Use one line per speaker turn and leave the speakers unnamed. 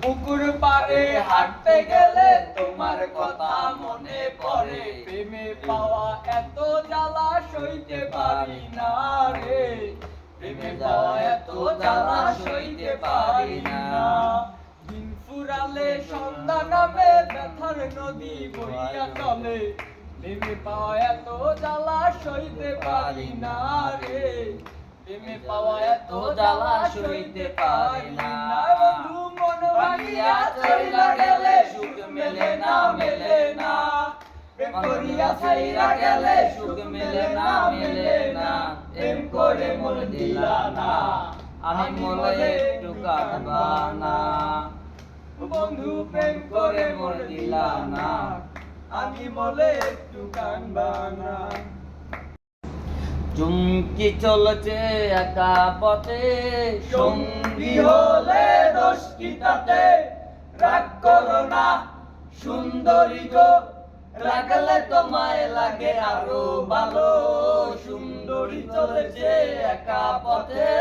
পুকুর পাড়ে হাঁটতে গেলে তোমার কথা মনে পড়ে, প্রেমে পাওয়া এত জ্বালা সইতে পারি না রে, প্রেমে পাওয়া এত জ্বালা সইতে পারি না। দিন ফুরালে সন্ধ্যা নামে ব্যথার নদী বইয়া চলে, প্রেমে পাওয়া এত জ্বালা সইতে পারি না রে, প্রেমে পাওয়া এত জ্বালা সইতে পারি না। বন্ধু মন ভাঙিয়া চইলা গেলে সুখ মেলে না, মেলে না, প্রেম করিয়া ছাইরা গেলে সুখ মেলে না, মেলে না, প্রেম করে মন দিলা না, আমি মনে একটু কাঁদবা না। বন্ধু প্রেম করে মন দিলা না, আমি বলে একটু কাঁদবা না। চুমকি চলছে একা পথে, সঙ্গী হলে দোষ কি তাতে, রাগ করো না সুন্দরী গো, রাগলে তোমায় লাগে আরো ভালো, সুন্দরী চলেছে একা পথে।